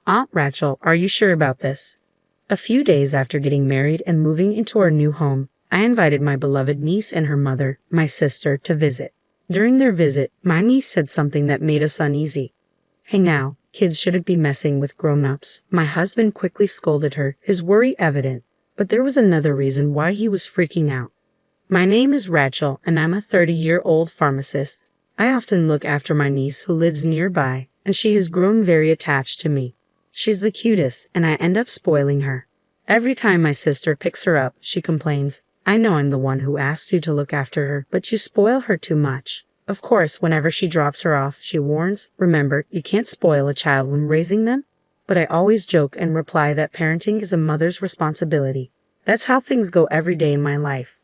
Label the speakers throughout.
Speaker 1: Aunt Rachel, are you sure about this? A few days after getting married and moving into our new home, I invited my beloved niece and her mother, my sister, to visit. During their visit, my niece said something that made us uneasy. "Hey now, kids shouldn't be messing with grown-ups." My husband quickly scolded her, his worry evident, but there was another reason why he was freaking out. "My name is Rachel, and I'm a 30-year-old pharmacist. I often look after my niece who lives nearby, and she has grown very attached to me. She's the cutest, and I end up spoiling her. Every time my sister picks her up, she complains, 'I know I'm the one who asked you to look after her, but you spoil her too much.' Of course, whenever she drops her off, she warns, 'Remember, you can't spoil a child when raising them.' But I always joke and reply that parenting is a mother's responsibility. That's how things go every day in my life.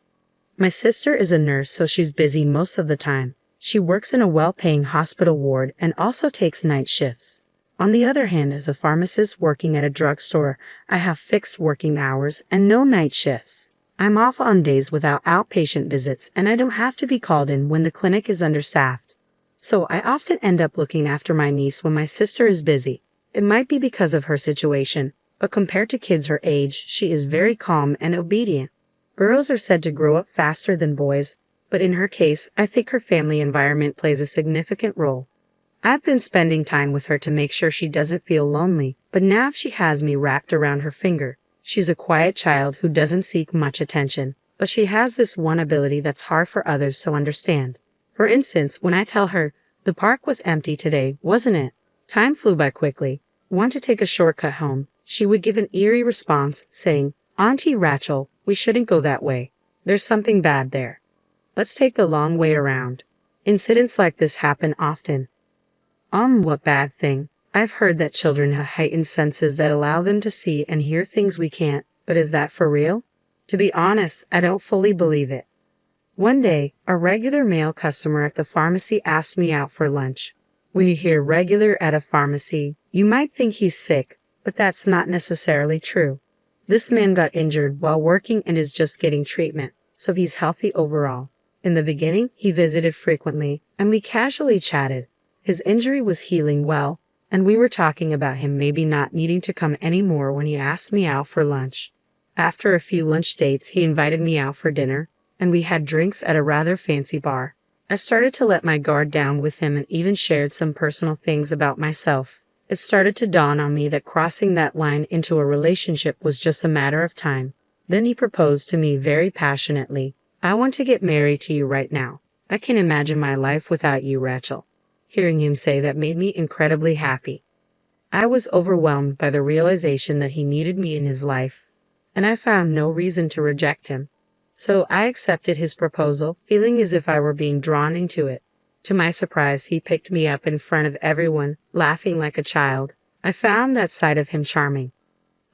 Speaker 1: My sister is a nurse, so she's busy most of the time. She works in a well-paying hospital ward and also takes night shifts. On the other hand, as a pharmacist working at a drugstore, I have fixed working hours and no night shifts. I'm off on days without outpatient visits, and I don't have to be called in when the clinic is understaffed. So I often end up looking after my niece when my sister is busy. It might be because of her situation, but compared to kids her age, she is very calm and obedient. Girls are said to grow up faster than boys, but in her case, I think her family environment plays a significant role. I've been spending time with her to make sure she doesn't feel lonely, but now she has me wrapped around her finger. She's a quiet child who doesn't seek much attention, but she has this one ability that's hard for others to understand. For instance, when I tell her, "The park was empty today, wasn't it?" Time flew by quickly. "Want to take a shortcut home?" She would give an eerie response, saying, "Auntie Rachel, we shouldn't go that way. There's something bad there. Let's take the long way around." Incidents like this happen often. What bad thing? I've heard that children have heightened senses that allow them to see and hear things we can't, but is that for real? To be honest, I don't fully believe it. One day, a regular male customer at the pharmacy asked me out for lunch. When you hear regular at a pharmacy, you might think he's sick, but that's not necessarily true. This man got injured while working and is just getting treatment, so he's healthy overall. In the beginning, he visited frequently, and we casually chatted. His injury was healing well, and we were talking about him maybe not needing to come anymore when he asked me out for lunch. After a few lunch dates, he invited me out for dinner, and we had drinks at a rather fancy bar. I started to let my guard down with him and even shared some personal things about myself. It started to dawn on me that crossing that line into a relationship was just a matter of time. Then he proposed to me very passionately. "I want to get married to you right now. I can't imagine my life without you, Rachel." Hearing him say that made me incredibly happy. I was overwhelmed by the realization that he needed me in his life, and I found no reason to reject him. So I accepted his proposal, feeling as if I were being drawn into it. To my surprise, he picked me up in front of everyone, laughing like a child. I found that side of him charming.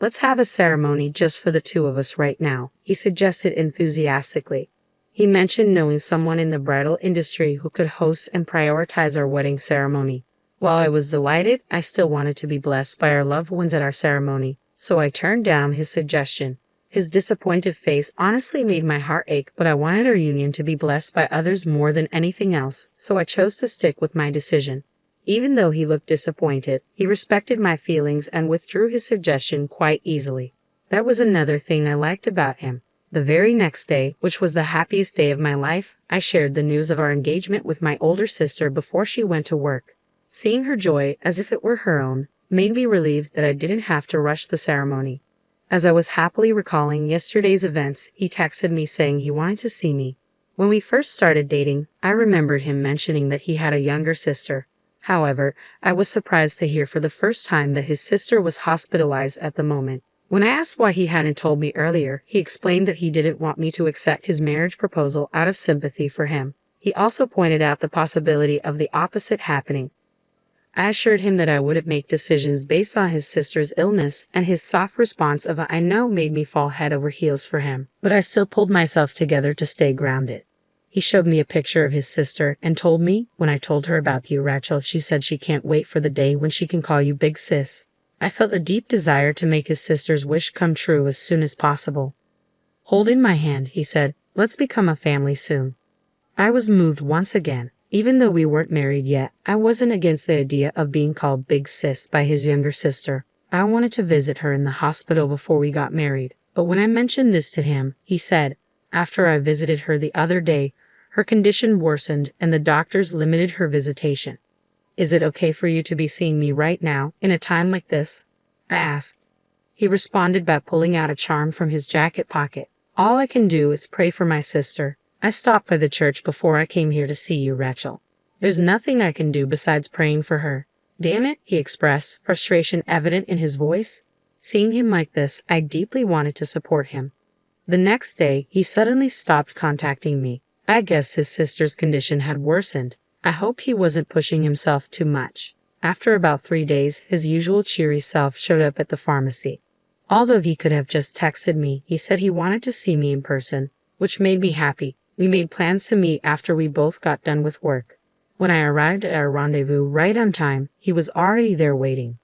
Speaker 1: "Let's have a ceremony just for the two of us right now," he suggested enthusiastically. He mentioned knowing someone in the bridal industry who could host and prioritize our wedding ceremony. While I was delighted, I still wanted to be blessed by our loved ones at our ceremony, so I turned down his suggestion. His disappointed face honestly made my heart ache, but I wanted our union to be blessed by others more than anything else, so I chose to stick with my decision. Even though he looked disappointed, he respected my feelings and withdrew his suggestion quite easily. That was another thing I liked about him. The very next day, which was the happiest day of my life, I shared the news of our engagement with my older sister before she went to work. Seeing her joy, as if it were her own, made me relieved that I didn't have to rush the ceremony. As I was happily recalling yesterday's events, he texted me saying he wanted to see me. When we first started dating, I remembered him mentioning that he had a younger sister. However, I was surprised to hear for the first time that his sister was hospitalized at the moment. When I asked why he hadn't told me earlier, he explained that he didn't want me to accept his marriage proposal out of sympathy for him. He also pointed out the possibility of the opposite happening. I assured him that I wouldn't make decisions based on his sister's illness, and his soft response of "I know" made me fall head over heels for him. But I still pulled myself together to stay grounded. He showed me a picture of his sister and told me, when I told her about you, Rachel, she said she can't wait for the day when she can call you Big Sis. I felt a deep desire to make his sister's wish come true as soon as possible. Holding my hand, he said, "Let's become a family soon." I was moved once again. Even though we weren't married yet, I wasn't against the idea of being called Big Sis by his younger sister. I wanted to visit her in the hospital before we got married, but when I mentioned this to him, he said, after I visited her the other day, her condition worsened and the doctors limited her visitation. Is it okay for you to be seeing me right now, in a time like this? I asked. He responded by pulling out a charm from his jacket pocket. All I can do is pray for my sister. I stopped by the church before I came here to see you, Rachel. There's nothing I can do besides praying for her. Damn it, he expressed, frustration evident in his voice. Seeing him like this, I deeply wanted to support him. The next day, he suddenly stopped contacting me. I guess his sister's condition had worsened. I hoped he wasn't pushing himself too much. After about 3 days, his usual cheery self showed up at the pharmacy. Although he could have just texted me, he said he wanted to see me in person, which made me happy. We made plans to meet after we both got done with work. When I arrived at our rendezvous right on time, he was already there waiting.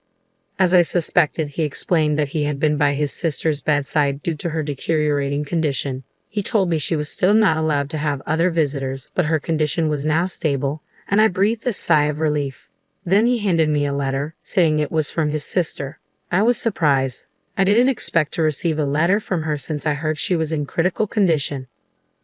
Speaker 1: As I suspected, he explained that he had been by his sister's bedside due to her deteriorating condition. He told me she was still not allowed to have other visitors, but her condition was now stable, and I breathed a sigh of relief. Then he handed me a letter, saying it was from his sister. I was surprised. I didn't expect to receive a letter from her since I heard she was in critical condition.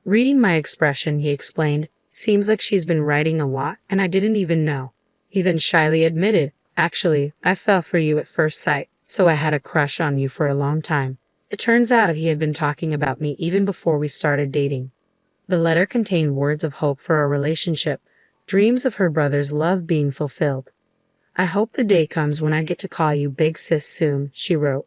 Speaker 1: Reading my expression, he explained, seems like she's been writing a lot, and I didn't even know. He then shyly admitted, actually, I fell for you at first sight, so I had a crush on you for a long time. It turns out he had been talking about me even before we started dating. The letter contained words of hope for our relationship, dreams of her brother's love being fulfilled. I hope the day comes when I get to call you Big Sis soon, she wrote.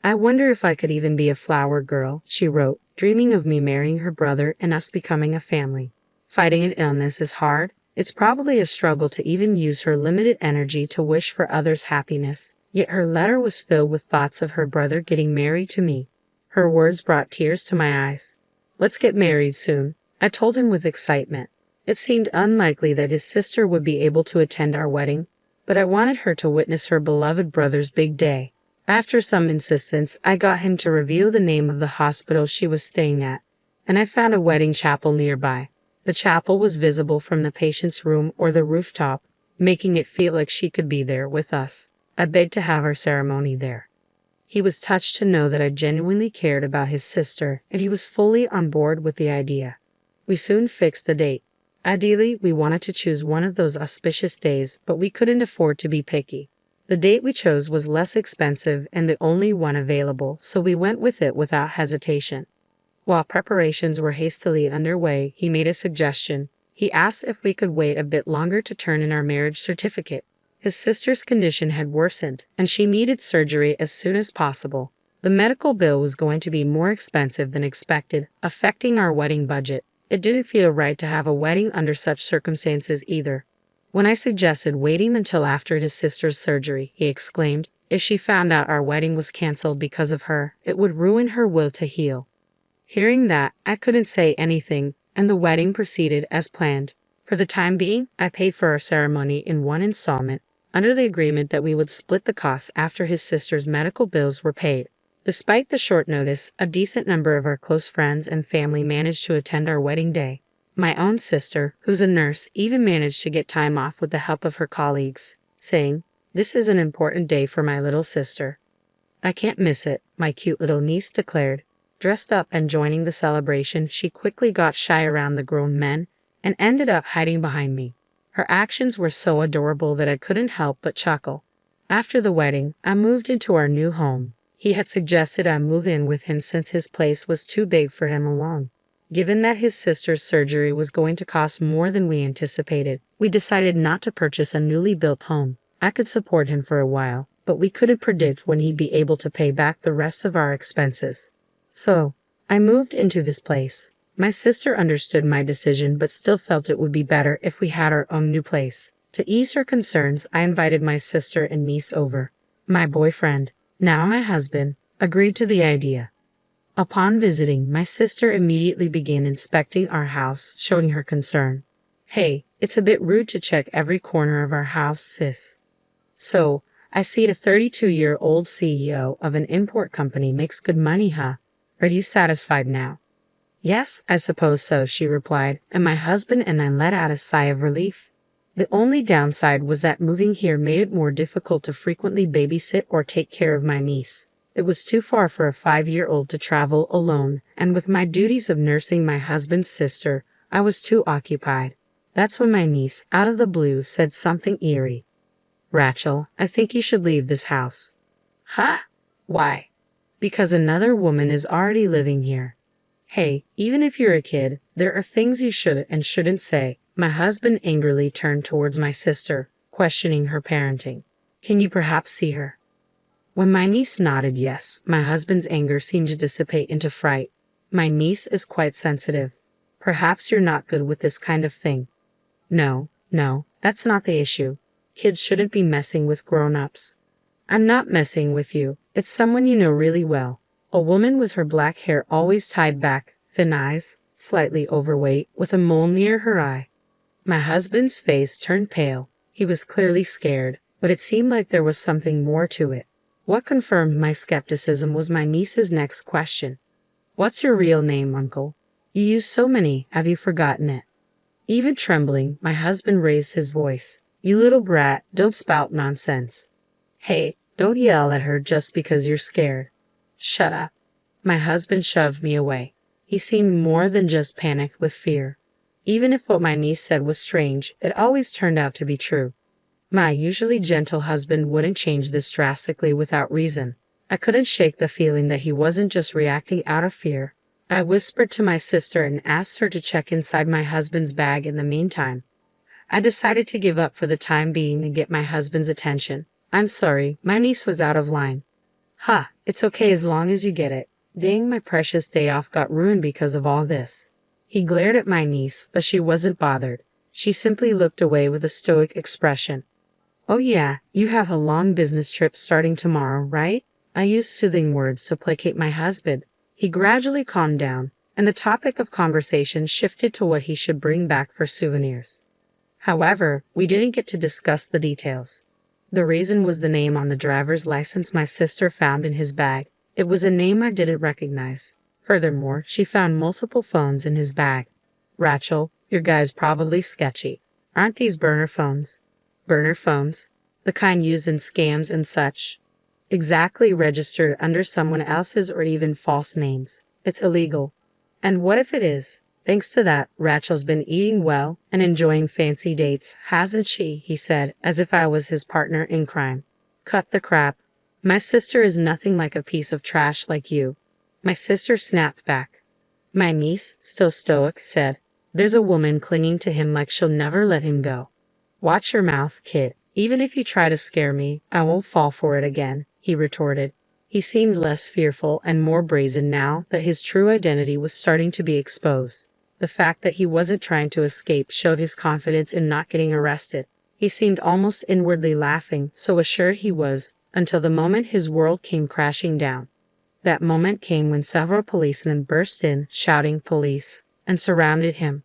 Speaker 1: I wonder if I could even be a flower girl, she wrote, dreaming of me marrying her brother and us becoming a family. Fighting an illness is hard. It's probably a struggle to even use her limited energy to wish for others' happiness, yet her letter was filled with thoughts of her brother getting married to me. Her words brought tears to my eyes. Let's get married soon, I told him with excitement. It seemed unlikely that his sister would be able to attend our wedding, but I wanted her to witness her beloved brother's big day. After some insistence, I got him to reveal the name of the hospital she was staying at, and I found a wedding chapel nearby. The chapel was visible from the patient's room or the rooftop, making it feel like she could be there with us. I begged to have our ceremony there. He was touched to know that I genuinely cared about his sister, and he was fully on board with the idea. We soon fixed a date. Ideally, we wanted to choose one of those auspicious days, but we couldn't afford to be picky. The date we chose was less expensive and the only one available, so we went with it without hesitation. While preparations were hastily underway, he made a suggestion. He asked if we could wait a bit longer to turn in our marriage certificate. His sister's condition had worsened, and she needed surgery as soon as possible. The medical bill was going to be more expensive than expected, affecting our wedding budget. It didn't feel right to have a wedding under such circumstances either. When I suggested waiting until after his sister's surgery, he exclaimed, if she found out our wedding was canceled because of her, it would ruin her will to heal. Hearing that, I couldn't say anything, and the wedding proceeded as planned. For the time being, I paid for our ceremony in one installment, under the agreement that we would split the costs after his sister's medical bills were paid. Despite the short notice, a decent number of our close friends and family managed to attend our wedding day. My own sister, who's a nurse, even managed to get time off with the help of her colleagues, saying, "This is an important day for my little sister." "I can't miss it," my cute little niece declared. Dressed up and joining the celebration, she quickly got shy around the grown men and ended up hiding behind me. Her actions were so adorable that I couldn't help but chuckle. After the wedding, I moved into our new home. He had suggested I move in with him since his place was too big for him alone. Given that his sister's surgery was going to cost more than we anticipated, we decided not to purchase a newly built home. I could support him for a while, but we couldn't predict when he'd be able to pay back the rest of our expenses. So, I moved into this place. My sister understood my decision but still felt it would be better if we had our own new place. To ease her concerns, I invited my sister and niece over. My boyfriend, now my husband, agreed to the idea. Upon visiting, my sister immediately began inspecting our house, showing her concern. "Hey, it's a bit rude to check every corner of our house, sis." "So, I see a 32-year-old CEO of an import company makes good money, huh? Are you satisfied now?" "Yes, I suppose so," she replied, and my husband and I let out a sigh of relief. The only downside was that moving here made it more difficult to frequently babysit or take care of my niece. It was too far for a 5-year-old to travel alone, and with my duties of nursing my husband's sister, I was too occupied. That's when my niece, out of the blue, said something eerie. "Rachel, I think you should leave this house." "Huh? Why?" "Because another woman is already living here." "Hey, even if you're a kid, there are things you should and shouldn't say." My husband angrily turned towards my sister, questioning her parenting. "Can you perhaps see her?" When my niece nodded yes, my husband's anger seemed to dissipate into fright. "My niece is quite sensitive. Perhaps you're not good with this kind of thing." No, that's not the issue. Kids shouldn't be messing with grown-ups." "I'm not messing with you. It's someone you know really well. A woman with her black hair always tied back, thin eyes, slightly overweight, with a mole near her eye." My husband's face turned pale. He was clearly scared, but it seemed like there was something more to it. What confirmed my skepticism was my niece's next question. "What's your real name, Uncle? You use so many, have you forgotten it?" Even trembling, my husband raised his voice. "You little brat, don't spout nonsense. Hey, don't yell at her just because you're scared. Shut up." My husband shoved me away. He seemed more than just panicked with fear. Even if what my niece said was strange, it always turned out to be true. My usually gentle husband wouldn't change this drastically without reason. I couldn't shake the feeling that he wasn't just reacting out of fear. I whispered to my sister and asked her to check inside my husband's bag in the meantime. I decided to give up for the time being and get my husband's attention. "I'm sorry, my niece was out of line." "Ha, it's okay as long as you get it. Dang, my precious day off got ruined because of all this." He glared at my niece, but she wasn't bothered. She simply looked away with a stoic expression. "Oh yeah, you have a long business trip starting tomorrow, right?" I used soothing words to placate my husband. He gradually calmed down, and the topic of conversation shifted to what he should bring back for souvenirs. However, we didn't get to discuss the details. The reason was the name on the driver's license my sister found in his bag. It was a name I didn't recognize. Furthermore, she found multiple phones in his bag. "Rachel, your guy's probably sketchy. Aren't these burner phones?" "Burner phones? The kind used in scams and such?" "Exactly, registered under someone else's or even false names. It's illegal." "And what if it is? Thanks to that, Rachel's been eating well and enjoying fancy dates, hasn't she?" he said, as if I was his partner in crime. "Cut the crap. My sister is nothing like a piece of trash like you." My sister snapped back. My niece, still stoic, said, "There's a woman clinging to him like she'll never let him go." "Watch your mouth, kid. Even if you try to scare me, I won't fall for it again," he retorted. He seemed less fearful and more brazen now that his true identity was starting to be exposed. The fact that he wasn't trying to escape showed his confidence in not getting arrested. He seemed almost inwardly laughing, so assured he was, until the moment his world came crashing down. That moment came when several policemen burst in, shouting "police," and surrounded him.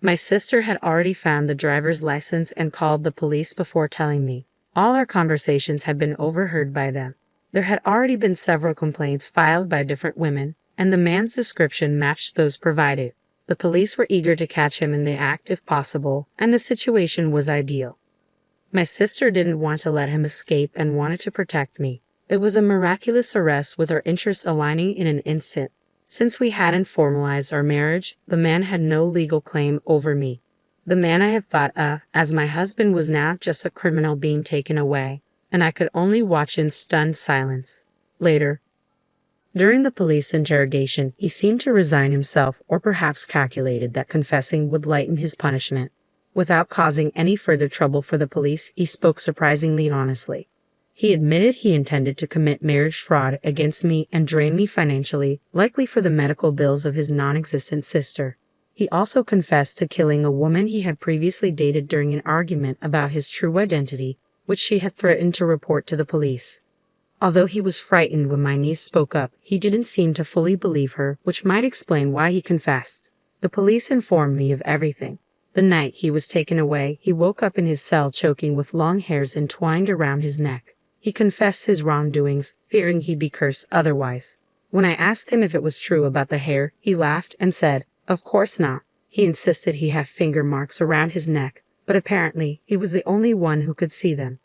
Speaker 1: My sister had already found the driver's license and called the police before telling me. All our conversations had been overheard by them. There had already been several complaints filed by different women, and the man's description matched those provided. The police were eager to catch him in the act if possible, and the situation was ideal. My sister didn't want to let him escape and wanted to protect me. It was a miraculous arrest with our interests aligning in an instant. Since we hadn't formalized our marriage, the man had no legal claim over me. The man I had thought of as my husband was now just a criminal being taken away, and I could only watch in stunned silence. Later, during the police interrogation, he seemed to resign himself or perhaps calculated that confessing would lighten his punishment. Without causing any further trouble for the police, he spoke surprisingly honestly. He admitted he intended to commit marriage fraud against me and drain me financially, likely for the medical bills of his non-existent sister. He also confessed to killing a woman he had previously dated during an argument about his true identity, which she had threatened to report to the police. Although he was frightened when my niece spoke up, he didn't seem to fully believe her, which might explain why he confessed. The police informed me of everything. The night he was taken away, he woke up in his cell choking with long hairs entwined around his neck. He confessed his wrongdoings, fearing he'd be cursed otherwise. When I asked him if it was true about the hair, he laughed and said, "Of course not." He insisted he had finger marks around his neck, but apparently he was the only one who could see them.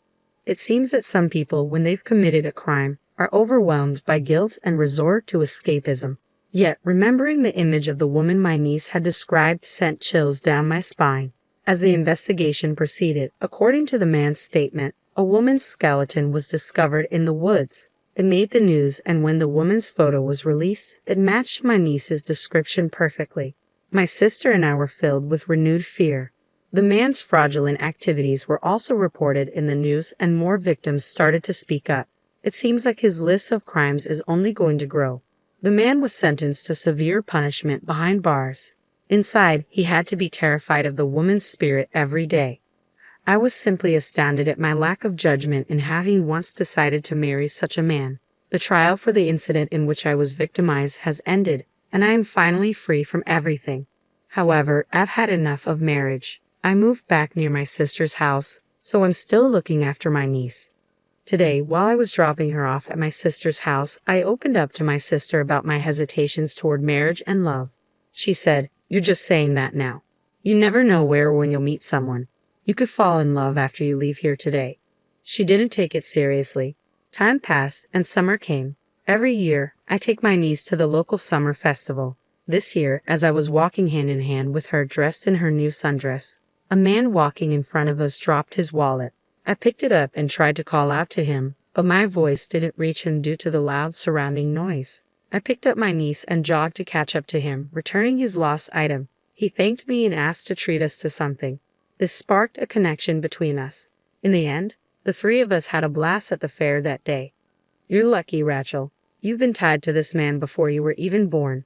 Speaker 1: It seems that some people, when they've committed a crime, are overwhelmed by guilt and resort to escapism. Yet, remembering the image of the woman my niece had described sent chills down my spine. As the investigation proceeded, according to the man's statement, a woman's skeleton was discovered in the woods. It made the news, and when the woman's photo was released, it matched my niece's description perfectly. My sister and I were filled with renewed fear. The man's fraudulent activities were also reported in the news, and more victims started to speak up. It seems like his list of crimes is only going to grow. The man was sentenced to severe punishment behind bars. Inside, he had to be terrified of the woman's spirit every day. I was simply astounded at my lack of judgment in having once decided to marry such a man. The trial for the incident in which I was victimized has ended, and I am finally free from everything. However, I've had enough of marriage. I moved back near my sister's house, so I'm still looking after my niece. Today, while I was dropping her off at my sister's house, I opened up to my sister about my hesitations toward marriage and love. She said, "You're just saying that now. You never know where or when you'll meet someone. You could fall in love after you leave here today." She didn't take it seriously. Time passed and summer came. Every year, I take my niece to the local summer festival. This year, as I was walking hand in hand with her dressed in her new sundress, a man walking in front of us dropped his wallet. I picked it up and tried to call out to him, but my voice didn't reach him due to the loud surrounding noise. I picked up my niece and jogged to catch up to him, returning his lost item. He thanked me and asked to treat us to something. This sparked a connection between us. In the end, the three of us had a blast at the fair that day. "You're lucky, Rachel. You've been tied to this man before you were even born."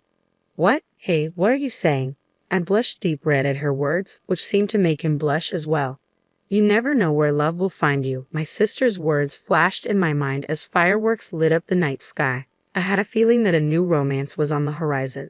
Speaker 1: "What? Hey, what are you saying?" I blushed deep red at her words, which seemed to make him blush as well. "You never know where love will find you." My sister's words flashed in my mind as fireworks lit up the night sky. I had a feeling that a new romance was on the horizon.